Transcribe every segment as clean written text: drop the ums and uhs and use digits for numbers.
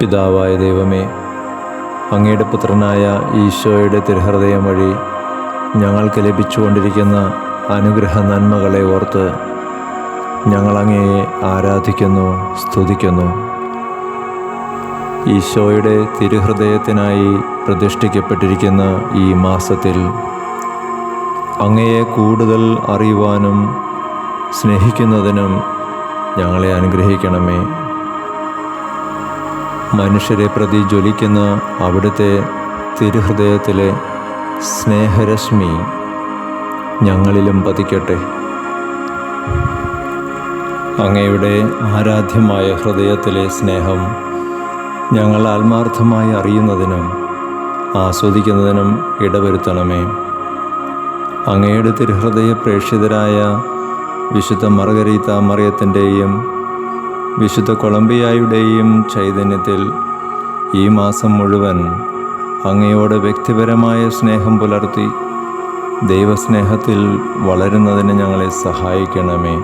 പിതാവായ ദൈവമേ, അങ്ങയുടെ പുത്രനായ ഈശോയുടെ തിരുഹൃദയം വഴി ഞങ്ങൾക്ക് ലഭിച്ചുകൊണ്ടിരിക്കുന്ന അനുഗ്രഹ നന്മകളെ ഓർത്ത് ഞങ്ങൾ അങ്ങയെ ആരാധിക്കുന്നു, സ്തുതിക്കുന്നു. ഈശോയുടെ തിരുഹൃദയത്തിനായി പ്രതിഷ്ഠിക്കപ്പെട്ടിരിക്കുന്ന ഈ മാസത്തിൽ അങ്ങയെ കൂടുതൽ അറിയുവാനും സ്നേഹിക്കുന്നതിനും ഞങ്ങളെ അനുഗ്രഹിക്കണമേ. മനുഷ്യരെ പ്രതി ജ്വലിക്കുന്ന അവിടുത്തെ തിരുഹൃദയത്തിലെ സ്നേഹരശ്മി ഞങ്ങളിലും പതിക്കട്ടെ. അങ്ങയുടെ ആരാധ്യമായ ഹൃദയത്തിലെ സ്നേഹം ഞങ്ങൾ ആത്മാർത്ഥമായി അറിയുന്നതിനും ആസ്വദിക്കുന്നതിനും ഇടവരുത്തണമേ. അങ്ങയുടെ തിരുഹൃദയ പ്രേക്ഷിതരായ വിശുദ്ധ മർഗരീത്ത മറിയത്തിൻ്റെയും വിശുദ്ധ കൊളംബിയായുടെയും ചൈതന്യത്തിൽ ഈ മാസം മുഴുവൻ അങ്ങയോട് വ്യക്തിപരമായ സ്നേഹം പുലർത്തി ദൈവസ്നേഹത്തിൽ വളരുന്നതിന് ഞങ്ങളെ സഹായിക്കണമേ.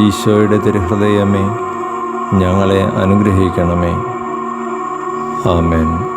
ഈശോയുടെ തിരുഹൃദയമേ, ഞങ്ങളെ അനുഗ്രഹിക്കണമേ. ആമേൻ.